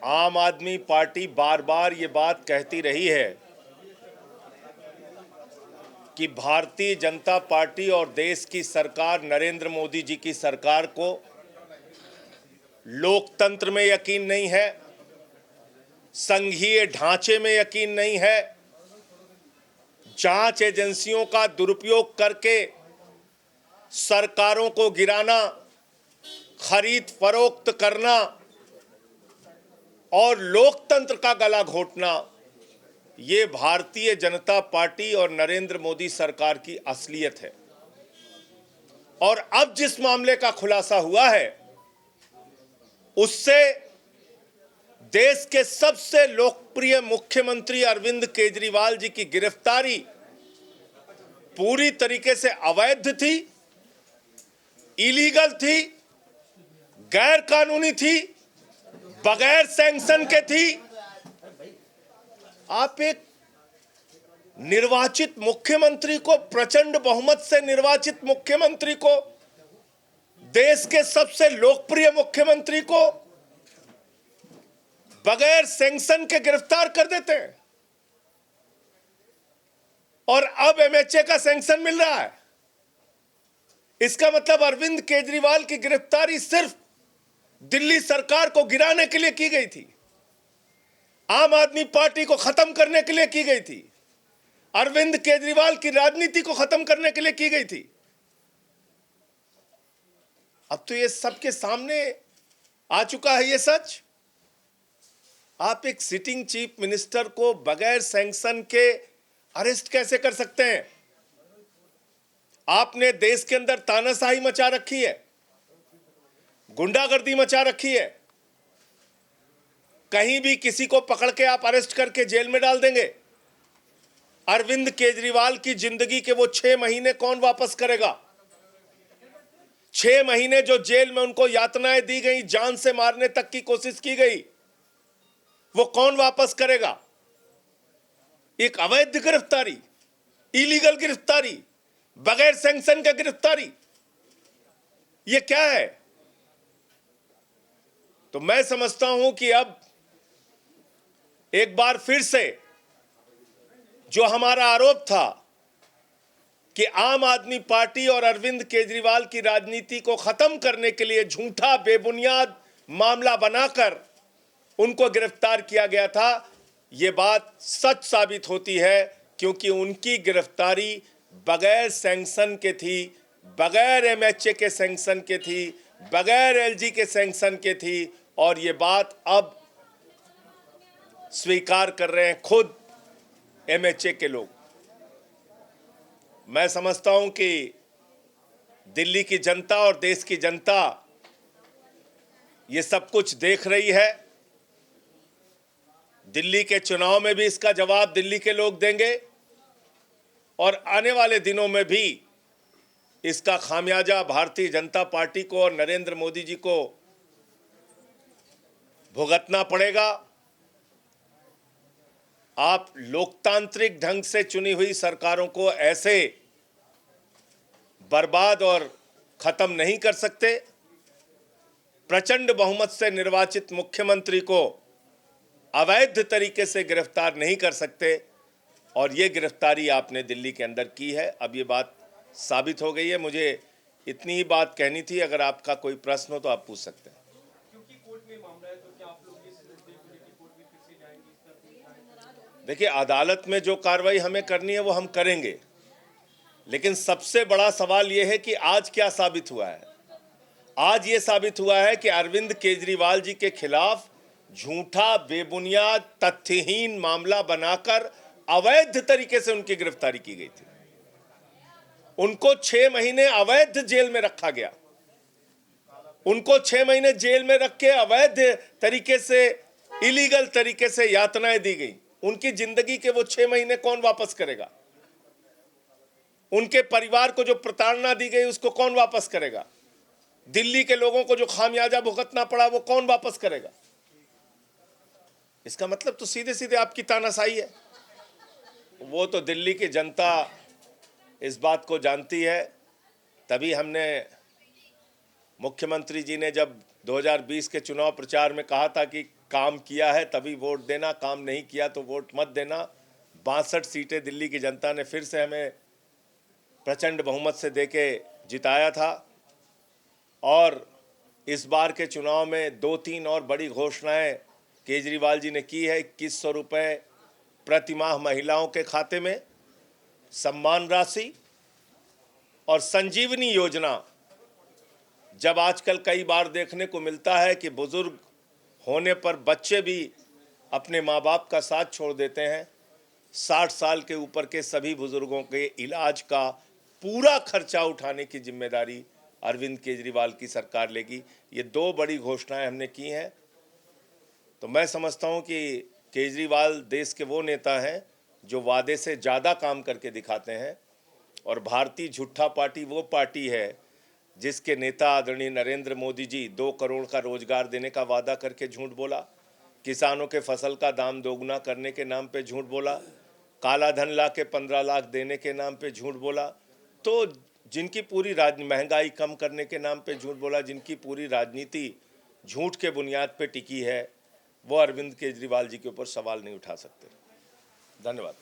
आम आदमी पार्टी बार बार ये बात कहती रही है कि भारतीय जनता पार्टी और देश की सरकार, नरेंद्र मोदी जी की सरकार को लोकतंत्र में यकीन नहीं है, संघीय ढांचे में यकीन नहीं है, जांच एजेंसियों का दुरुपयोग करके सरकारों को गिराना, खरीद फरोख्त करना और लोकतंत्र का गला घोटना, ये भारतीय जनता पार्टी और नरेंद्र मोदी सरकार की असलियत है। और अब जिस मामले का खुलासा हुआ है उससे देश के सबसे लोकप्रिय मुख्यमंत्री अरविंद केजरीवाल जी की गिरफ्तारी पूरी तरीके से अवैध थी, इलीगल थी, गैर कानूनी थी, बगैर सैंक्शन के थी। आप एक निर्वाचित मुख्यमंत्री को, प्रचंड बहुमत से निर्वाचित मुख्यमंत्री को, देश के सबसे लोकप्रिय मुख्यमंत्री को बगैर सैंक्शन के गिरफ्तार कर देते हैं और अब एमएचए का सैंक्शन मिल रहा है। इसका मतलब अरविंद केजरीवाल की गिरफ्तारी सिर्फ दिल्ली सरकार को गिराने के लिए की गई थी, आम आदमी पार्टी को खत्म करने के लिए की गई थी, अरविंद केजरीवाल की राजनीति को खत्म करने के लिए की गई थी। अब तो ये सबके सामने आ चुका है ये सच। आप एक सिटिंग चीफ मिनिस्टर को बगैर सैंक्शन के अरेस्ट कैसे कर सकते हैं? आपने देश के अंदर तानाशाही मचा रखी है, गुंडागर्दी मचा रखी है। कहीं भी किसी को पकड़ के आप अरेस्ट करके जेल में डाल देंगे। अरविंद केजरीवाल की जिंदगी के वो 6 महीने कौन वापस करेगा? 6 महीने जो जेल में उनको यातनाएं दी गई, जान से मारने तक की कोशिश की गई, वो कौन वापस करेगा? एक अवैध गिरफ्तारी, इलीगल गिरफ्तारी, बगैर सैंक्शन का गिरफ्तारी, ये क्या है? तो मैं समझता हूं कि अब एक बार फिर से जो हमारा आरोप था कि आम आदमी पार्टी और अरविंद केजरीवाल की राजनीति को खत्म करने के लिए झूठा बेबुनियाद मामला बनाकर उनको गिरफ्तार किया गया था, ये बात सच साबित होती है, क्योंकि उनकी गिरफ्तारी बगैर सैंक्शन के थी, बगैर एमएचए के सैंक्शन के थी, बगैर एलजी के सैंक्शन के थी। और ये बात अब स्वीकार कर रहे हैं खुद एमएचए के लोग। मैं समझता हूं कि दिल्ली की जनता और देश की जनता ये सब कुछ देख रही है। दिल्ली के चुनाव में भी इसका जवाब दिल्ली के लोग देंगे और आने वाले दिनों में भी इसका खामियाजा भारतीय जनता पार्टी को और नरेंद्र मोदी जी को भुगतना पड़ेगा। आप लोकतांत्रिक ढंग से चुनी हुई सरकारों को ऐसे बर्बाद और खत्म नहीं कर सकते। प्रचंड बहुमत से निर्वाचित मुख्यमंत्री को अवैध तरीके से गिरफ्तार नहीं कर सकते और ये गिरफ्तारी आपने दिल्ली के अंदर की है। अब ये बात साबित हो गई है। मुझे इतनी ही बात कहनी थी। अगर आपका कोई प्रश्न हो तो आप पूछ सकते हैं। देखिए, अदालत में जो कार्रवाई हमें करनी है वो हम करेंगे, लेकिन सबसे बड़ा सवाल यह है कि आज क्या साबित हुआ है। आज ये साबित हुआ है कि अरविंद केजरीवाल जी के खिलाफ झूठा, बेबुनियाद, तथ्यहीन मामला बनाकर अवैध तरीके से उनकी गिरफ्तारी की गई थी। उनको 6 महीने अवैध जेल में रखा गया। उनको 6 महीने जेल में रख के अवैध तरीके से, इलीगल तरीके से यातनाएं दी गई। उनकी जिंदगी के वो 6 महीने कौन वापस करेगा? उनके परिवार को जो प्रताड़ना दी गई उसको कौन वापस करेगा? दिल्ली के लोगों को जो खामियाजा भुगतना पड़ा वो कौन वापस करेगा? इसका मतलब तो सीधे सीधे आपकी तानाशाही है। वो तो दिल्ली की जनता इस बात को जानती है। तभी हमने, मुख्यमंत्री जी ने जब 2020 के चुनाव प्रचार में कहा था कि काम किया है तभी वोट देना, काम नहीं किया तो वोट मत देना। 62 सीटें दिल्ली की जनता ने फिर से हमें प्रचंड बहुमत से देके जिताया था। और इस बार के चुनाव में 2-3 और बड़ी घोषणाएं केजरीवाल जी ने की है। 2100 रुपये प्रति माह महिलाओं के खाते में, सम्मान राशि और संजीवनी योजना। जब आजकल कई बार देखने को मिलता है कि बुजुर्ग होने पर बच्चे भी अपने माँ बाप का साथ छोड़ देते हैं, 60 साल के ऊपर के सभी बुजुर्गों के इलाज का पूरा खर्चा उठाने की जिम्मेदारी अरविंद केजरीवाल की सरकार लेगी। ये 2 बड़ी घोषणाएं हमने की हैं। तो मैं समझता हूं कि केजरीवाल देश के वो नेता हैं जो वादे से ज़्यादा काम करके दिखाते हैं। और भारतीय झूठा पार्टी वो पार्टी है जिसके नेता आदरणीय नरेंद्र मोदी जी 2 करोड़ का रोजगार देने का वादा करके झूठ बोला, किसानों के फसल का दाम दोगुना करने के नाम पे झूठ बोला, काला धन ला के 15 लाख देने के नाम पे झूठ बोला। तो जिनकी पूरी महंगाई कम करने के नाम पे झूठ बोला, जिनकी पूरी राजनीति झूठ के बुनियाद पे टिकी है, वो अरविंद केजरीवाल जी के ऊपर सवाल नहीं उठा सकते। धन्यवाद।